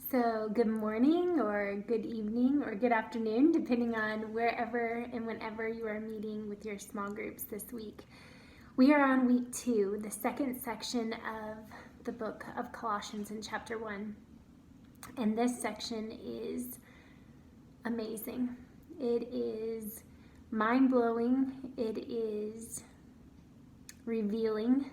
So, good morning, or good evening, or good afternoon, depending on wherever and whenever you are meeting with your small groups this week. We are on week 2, the second section of the book of Colossians in chapter 1. And this section is amazing. It is mind-blowing. It is revealing.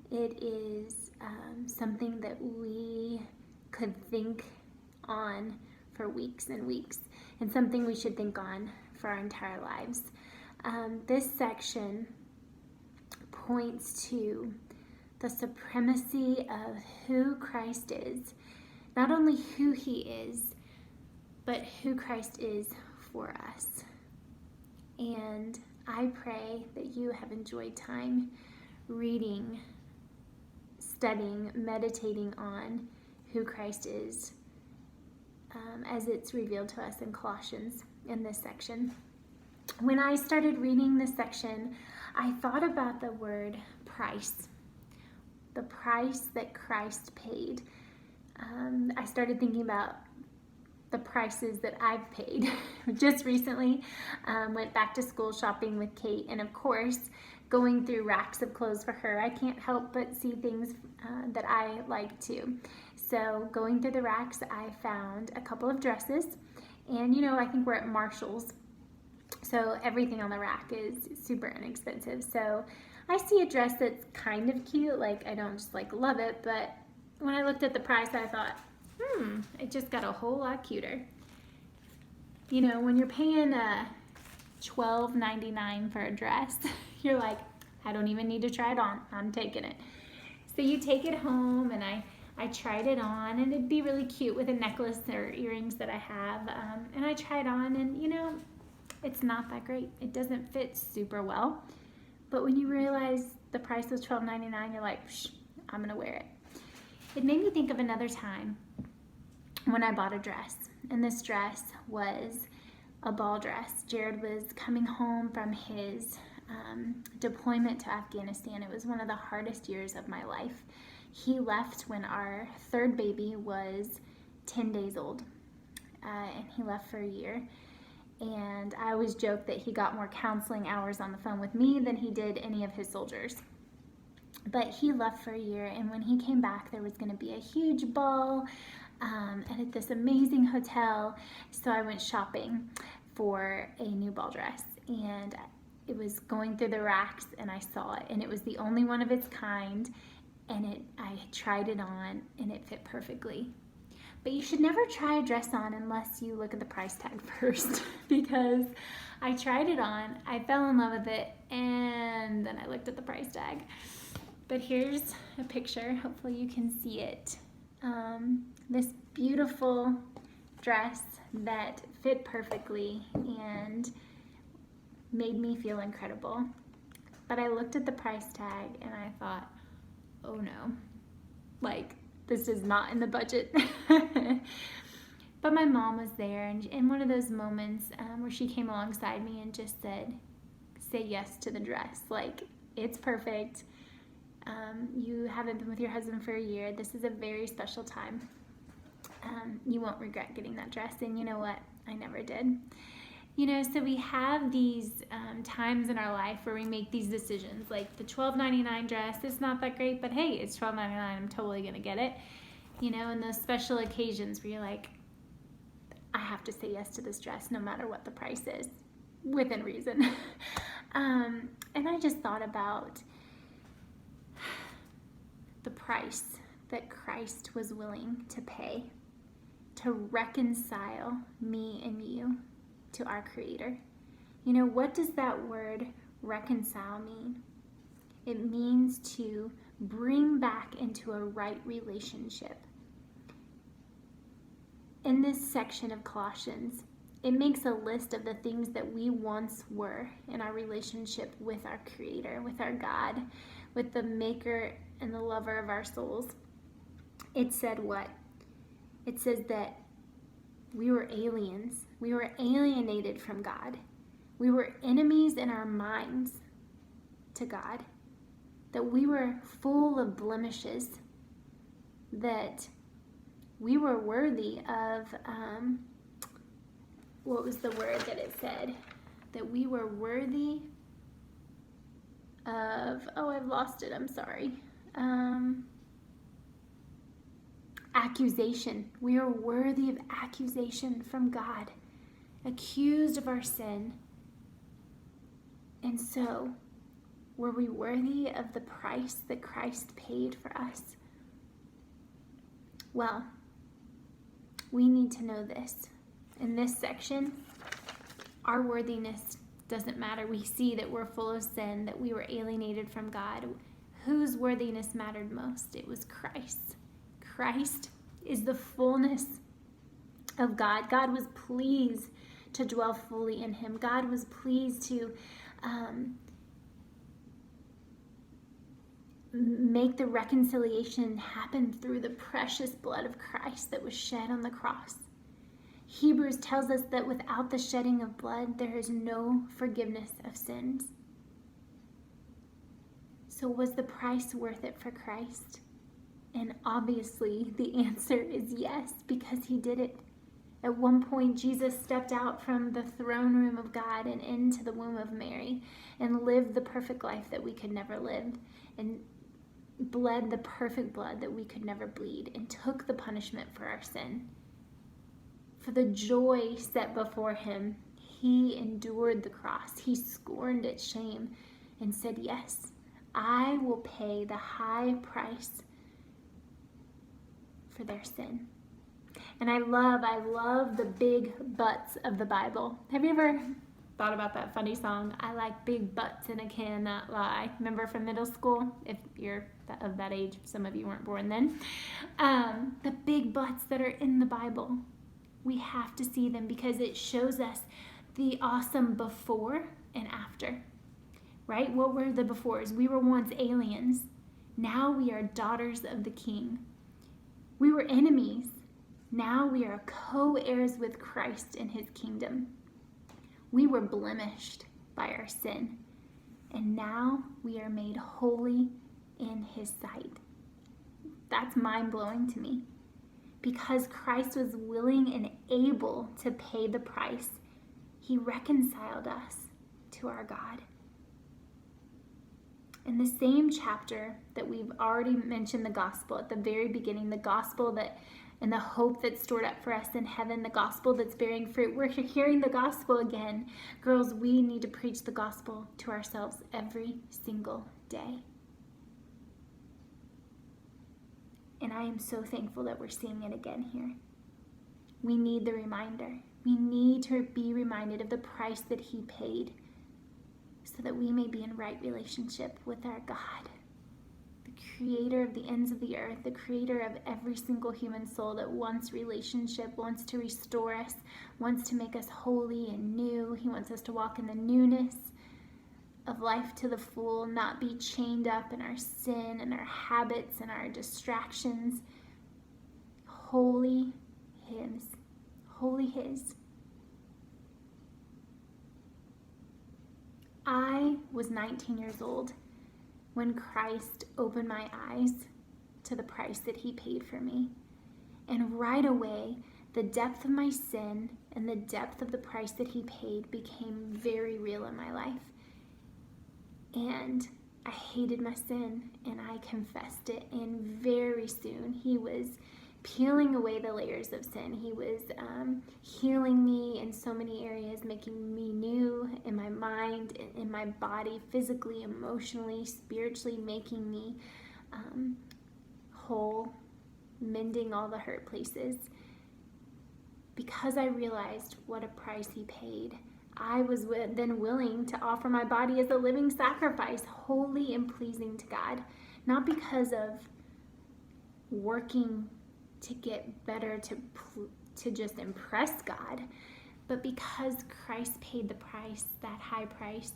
It is something that we could think on for weeks and weeks, and something we should think on for our entire lives. This section points to the supremacy of who Christ is, not only who he is, but who Christ is for us. And I pray that you have enjoyed time reading, studying, meditating on who Christ is as it's revealed to us in Colossians in this section. When I started reading this section, I thought about the word price, the price that Christ paid. I started thinking about the prices that I've paid. Just recently went back to school shopping with Kate, and of course, going through racks of clothes for her, I can't help but see things that I like too. So going through the racks, I found a couple of dresses, and I think we're at Marshall's, so everything on the rack is super inexpensive. So I see a dress that's kind of cute, like I don't just love it, but when I looked at the price, I thought, it just got a whole lot cuter. When you're paying $12.99 for a dress, you're like, I don't even need to try it on, I'm taking it. So you take it home, and I tried it on, and it'd be really cute with a necklace or earrings that I have, and I tried on, and it's not that great. It doesn't fit super well, but when you realize the price was $12.99, you're like, I'm gonna wear it. It made me think of another time when I bought a dress, and this dress was a ball dress. Jared was coming home from his deployment to Afghanistan. It was one of the hardest years of my life. He left when our third baby was 10 days old, and he left for a year. And I always joke that he got more counseling hours on the phone with me than he did any of his soldiers. But he left for a year, and when he came back, there was going to be a huge ball and at this amazing hotel. So I went shopping for a new ball dress, and it was going through the racks, and I saw it, and it was the only one of its kind, and I tried it on, and it fit perfectly. But you should never try a dress on unless you look at the price tag first, because I tried it on, I fell in love with it, and then I looked at the price tag. But here's a picture, hopefully you can see it. This beautiful dress that fit perfectly and made me feel incredible. But I looked at the price tag and I thought, oh no, this is not in the budget. But my mom was there, and in one of those moments where she came alongside me and just said, say yes to the dress. It's perfect. You haven't been with your husband for a year. This is a very special time. You won't regret getting that dress. And you know what? I never did. So we have these times in our life where we make these decisions, like the $12.99 dress. It's not that great, but hey, it's $12.99. I'm totally going to get it. And those special occasions where you're like, I have to say yes to this dress no matter what the price is, within reason. And I just thought about the price that Christ was willing to pay to reconcile me and you to our Creator. What does that word reconcile mean? It means to bring back into a right relationship. In this section of Colossians, it makes a list of the things that we once were in our relationship with our Creator, with our God, with the maker and the lover of our souls. It said what? It says that we were aliens. We were alienated from God. We were enemies in our minds to God. That we were full of blemishes. That We were worthy of, what was the word that it said? That we were worthy of, oh, I've lost it, I'm sorry. Accusation. We are worthy of accusation from God, accused of our sin. And so, were we worthy of the price that Christ paid for us? Well, we need to know this. In this section, our worthiness doesn't matter. We see that we're full of sin, that we were alienated from God. Whose worthiness mattered most? It was Christ. Christ is the fullness of God. God was pleased to dwell fully in him. God was pleased to make the reconciliation happen through the precious blood of Christ that was shed on the cross. Hebrews tells us that without the shedding of blood, there is no forgiveness of sins. So was the price worth it for Christ? And obviously the answer is yes, because he did it. At one point, Jesus stepped out from the throne room of God and into the womb of Mary and lived the perfect life that we could never live, and bled the perfect blood that we could never bleed, and took the punishment for our sin. For the joy set before him, he endured the cross. He scorned its shame and said, yes, I will pay the high price for their sin. And I love the big butts of the Bible. Have you ever thought about that funny song, I like big butts and I cannot lie? Remember from middle school? If you're of that age, some of you weren't born then. The big butts that are in the Bible, we have to see them because it shows us the awesome before and after, right? What were the befores? We were once aliens. Now we are daughters of the King. We were enemies. Now we are co-heirs with Christ in his kingdom. We were blemished by our sin, and now we are made holy in his sight. That's mind-blowing to me. Because Christ was willing and able to pay the price, he reconciled us to our God. In the same chapter that we've already mentioned the gospel at the very beginning, the gospel that and the hope that's stored up for us in heaven, the gospel that's bearing fruit. We're hearing the gospel again. Girls, we need to preach the gospel to ourselves every single day. And I am so thankful that we're seeing it again here. We need the reminder. We need to be reminded of the price that he paid so that we may be in right relationship with our God, the creator of the ends of the earth, the creator of every single human soul that wants relationship, wants to restore us, wants to make us holy and new. He wants us to walk in the newness of life to the full, not be chained up in our sin and our habits and our distractions. Holy his. Holy his. I was 19 years old when Christ opened my eyes to the price that he paid for me. And right away, the depth of my sin and the depth of the price that he paid became very real in my life. And I hated my sin, and I confessed it, and very soon he was peeling away the layers of sin. He was healing me in so many areas, making me new in my mind, in my body, physically, emotionally, spiritually, making me whole, mending all the hurt places. Because I realized what a price he paid, I was then willing to offer my body as a living sacrifice, holy and pleasing to God. Not because of working to get better, to just impress God, but because Christ paid the price, that high price,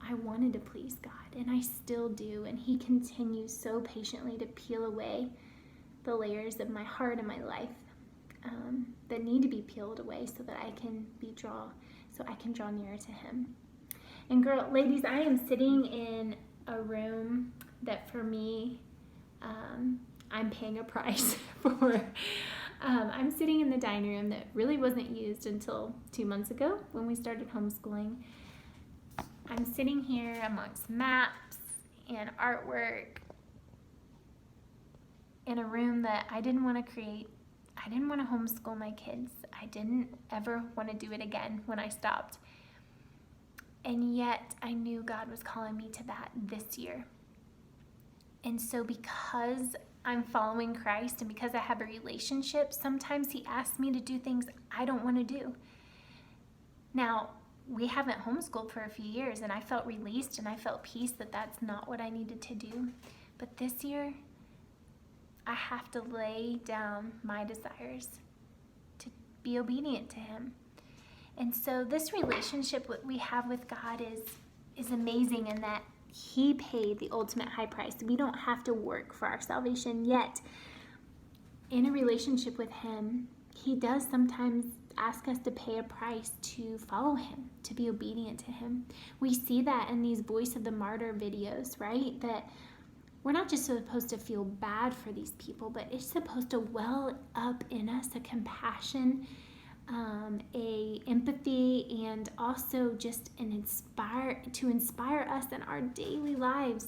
I wanted to please God, and I still do, and he continues so patiently to peel away the layers of my heart and my life that need to be peeled away so that I can draw nearer to him. And ladies, I am sitting in a room that for me, I'm paying a price for. I'm sitting in the dining room that really wasn't used until 2 months ago when we started homeschooling. I'm sitting here amongst maps and artwork in a room that I didn't want to create. I didn't want to homeschool my kids. I didn't ever want to do it again when I stopped. And yet I knew God was calling me to that this year. And so because I'm following Christ and because I have a relationship, sometimes he asks me to do things I don't want to do. Now, we haven't homeschooled for a few years, and I felt released and I felt peace that that's not what I needed to do. But this year, I have to lay down my desires to be obedient to him. And so this relationship we have with God is amazing in that he paid the ultimate high price. We don't have to work for our salvation, yet in a relationship with him, he does sometimes ask us to pay a price to follow him, to be obedient to him. We see that in these Voice of the Martyr videos, right? That we're not just supposed to feel bad for these people, but it's supposed to well up in us a compassion, a empathy, and also just to inspire us in our daily lives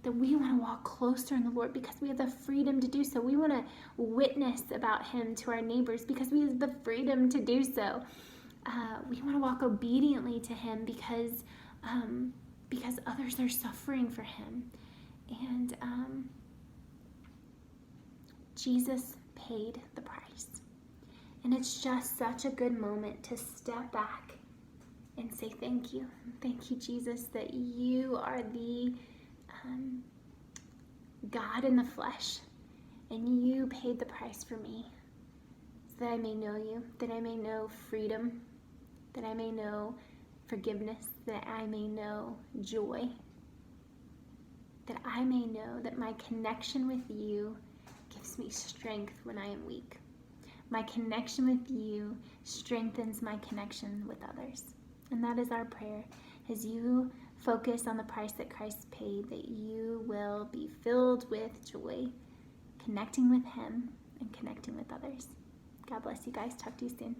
that we want to walk closer in the Lord because we have the freedom to do so. We want to witness about him to our neighbors because we have the freedom to do so. We want to walk obediently to him because others are suffering for him. And Jesus paid the price. And it's just such a good moment to step back and say thank you. Thank you, Jesus, that you are the God in the flesh, and you paid the price for me so that I may know you, that I may know freedom, that I may know forgiveness, that I may know joy, that I may know that my connection with you gives me strength when I am weak. My connection with you strengthens my connection with others. And that is our prayer. As you focus on the price that Christ paid, that you will be filled with joy, connecting with him and connecting with others. God bless you guys. Talk to you soon.